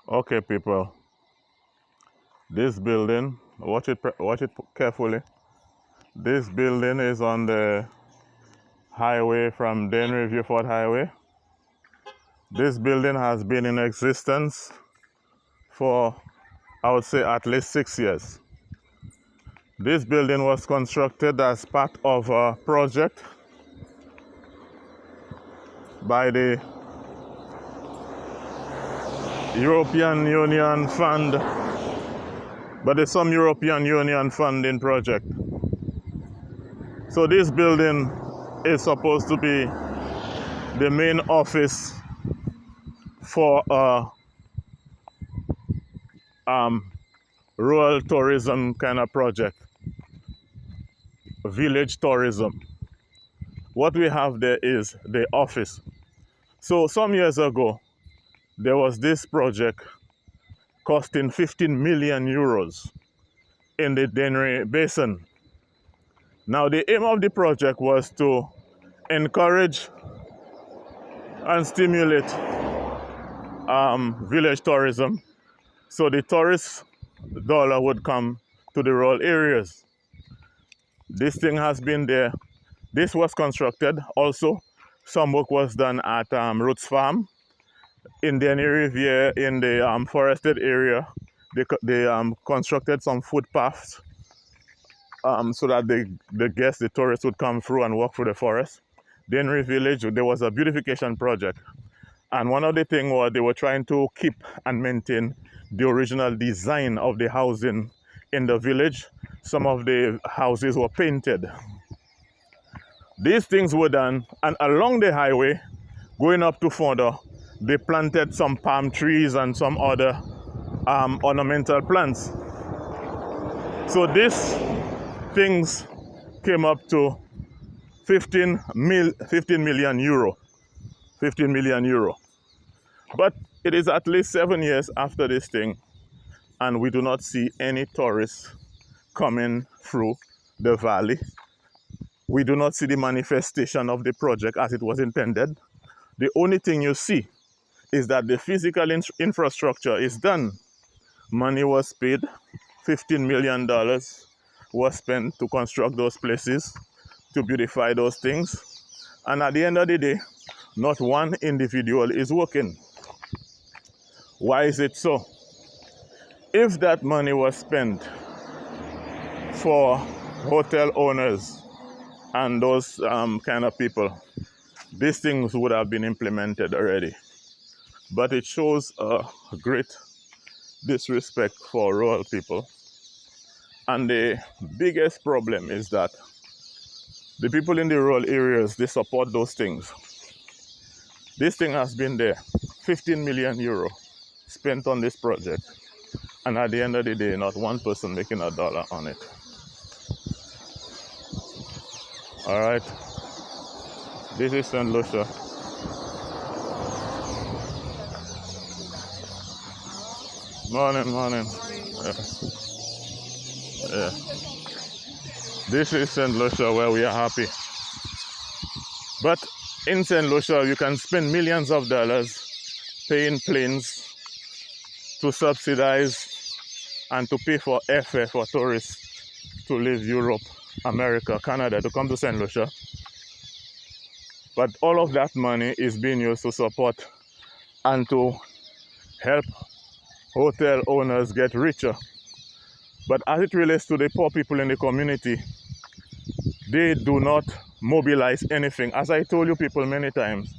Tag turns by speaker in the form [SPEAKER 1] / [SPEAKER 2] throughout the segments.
[SPEAKER 1] Okay, people. This building, watch it carefully. This building is on the highway from Denver Viewfort Highway. This building has been in existence for, I would say, at least 6 years. This building was constructed as part of a project by the European Union Fund, but it's some European Union funding project. So this building is supposed to be the main office for a rural tourism kind of project, village tourism. What we have there is the office. So some years ago, there was this project costing 15 million euros in the Dennery Basin. Now the aim of the project was to encourage and stimulate village tourism, so the tourist dollar would come to the rural areas. This thing has been there. This was constructed. Also, some work was done at Roots Farm in the Riviera, in the forested area. They constructed some footpaths so that the guests, the tourists, would come through and walk through the forest. Dennery Village, there was a beautification project. And one of the things was they were trying to keep and maintain the original design of the housing in the village. Some of the houses were painted. These things were done, and along the highway, going up to further, they planted some palm trees and some other ornamental plants. So these things came up to 15 million euro. 15 million euro. But it is at least 7 years after this thing, and we do not see any tourists coming through the valley. We do not see the manifestation of the project as it was intended. The only thing you see is that the physical infrastructure is done. Money was paid, $15 million was spent to construct those places, to beautify those things. And at the end of the day, not one individual is working. Why is it so? If that money was spent for hotel owners and those kind of people, these things would have been implemented already. But it shows a great disrespect for rural people. And the biggest problem is that the people in the rural areas, they support those things. This thing has been there, 15 million euro spent on this project. And at the end of the day, not one person making a dollar on it. All right. This is St Lucia. Morning, morning. Yeah. This is St Lucia, where we are happy. But in St Lucia, you can spend millions of dollars paying planes to subsidize and to pay for airfare for tourists to leave Europe, America, Canada to come to St Lucia. But all of that money is being used to support and to help hotel owners get richer. But as it relates to the poor people in the community, they do not mobilize anything. As I told you people many times,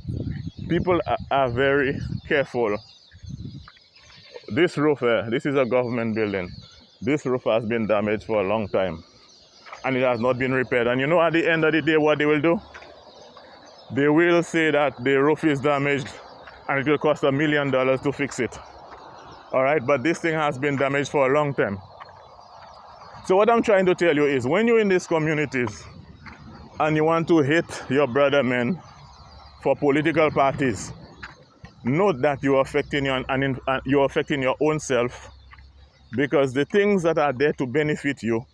[SPEAKER 1] people are very careful. This roof here, this is a government building. This roof has been damaged for a long time and it has not been repaired. And you know, at the end of the day, what they will do? They will say that the roof is damaged and it will cost $1 million to fix it. All right, but this thing has been damaged for a long time. So what I'm trying to tell you is, when you're in these communities and you want to hit your brother men for political parties, note that you're affecting you're affecting your own self, because the things that are there to benefit you,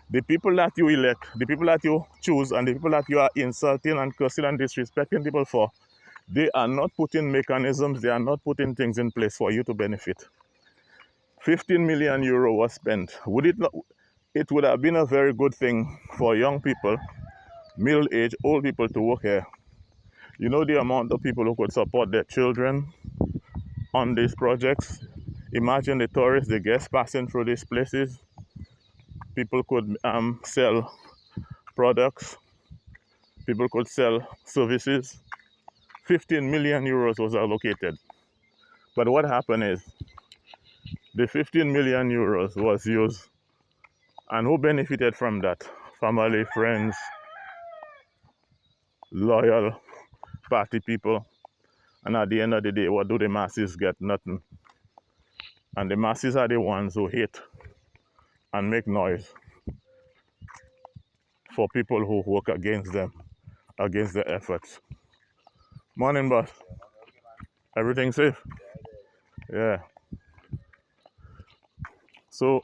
[SPEAKER 1] the people that you elect, the people that you choose, and the people that you are insulting and cursing and disrespecting people for, They are not putting mechanisms, they are not putting things in place for you to benefit. 15 million euro was spent. Would it not? It would have been a very good thing for young people, middle-aged, old people to work here. You know the amount of people who could support their children on these projects. Imagine the tourists, the guests passing through these places. People could sell products. People could sell services. 15 million euros was allocated. But what happened is the 15 million euros was used, and who benefited from that? Family, friends, loyal party people. And at the end of the day, what do the masses get? Nothing. And the masses are the ones who hate and make noise for people who work against them, against their efforts. Morning, boss. Everything safe? Yeah. So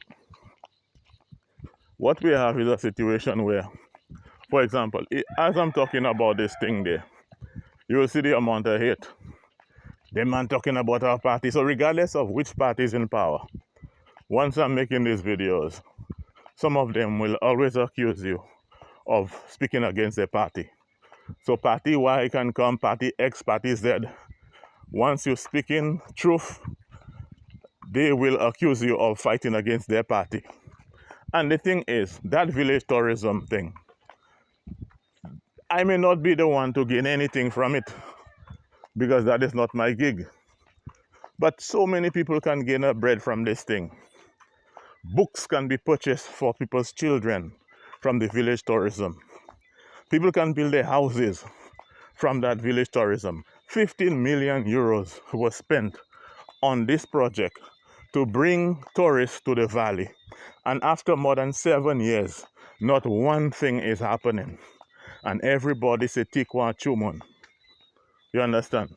[SPEAKER 1] what we have is a situation where, for example, as I'm talking about this thing there, you will see the amount of hate. The man talking about our party. So regardless of which party is in power, once I'm making these videos, some of them will always accuse you of speaking against their party. So party Y can come, party X, party Z. Once you're speaking truth, they will accuse you of fighting against their party. And the thing is, that village tourism thing, I may not be the one to gain anything from it because that is not my gig. But so many people can gain a bread from this thing. Books can be purchased for people's children from the village tourism. People can build their houses from that village tourism. 15 million euros was spent on this project to bring tourists to the valley. And after more than 7 years, not one thing is happening. And everybody say tikwa chumon. You understand?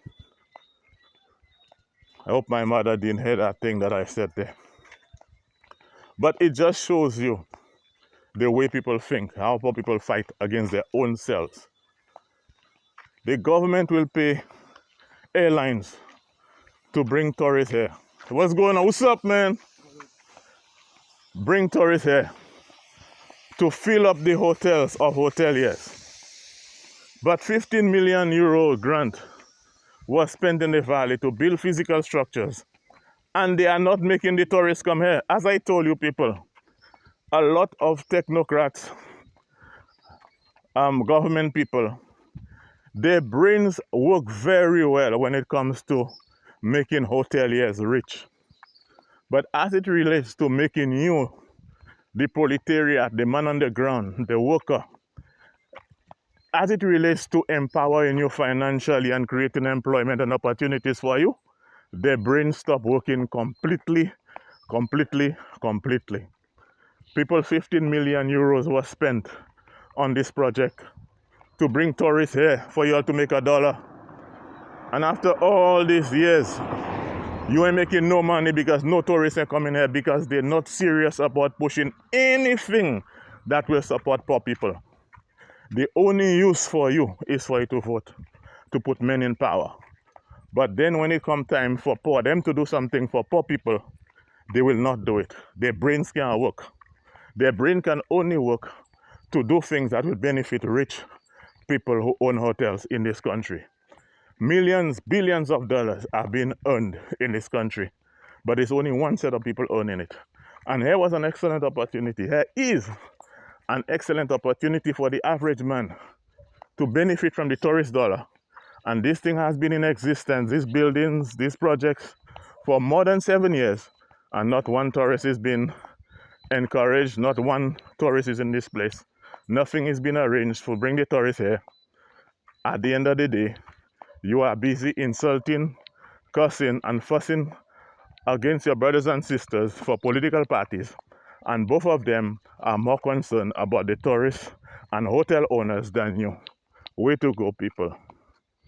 [SPEAKER 1] I hope my mother didn't hear that thing that I said there. But it just shows you the way people think, how people fight against their own selves. The government will pay airlines to bring tourists here. What's going on? What's up, man? Bring tourists here to fill up the hotels of hoteliers. But 15 million euro grant was spent in the valley to build physical structures. And they are not making the tourists come here. As I told you people, a lot of technocrats, government people, their brains work very well when it comes to making hoteliers rich. But as it relates to making you, the proletariat, the man on the ground, the worker, as it relates to empowering you financially and creating employment and opportunities for you, their brains stop working completely. People, 15 million euros was spent on this project to bring tourists here for you all to make $1. And after all these years, you ain't making no money because no tourists are coming here because they're not serious about pushing anything that will support poor people. The only use for you is for you to vote, to put men in power. But then when it comes time for them to do something for poor people, they will not do it. Their brains can't work. Their brain can only work to do things that will benefit rich people who own hotels in this country. Millions, billions of dollars are being earned in this country, but there's only one set of people earning it. And here was an excellent opportunity. Here is an excellent opportunity for the average man to benefit from the tourist dollar. And this thing has been in existence, these buildings, these projects, for more than 7 years. And not one tourist is being encouraged, not one tourist is in this place. Nothing is being arranged to bring the tourists here. At the end of the day, you are busy insulting, cussing, and fussing against your brothers and sisters for political parties. And both of them are more concerned about the tourists and hotel owners than you. Way to go, people.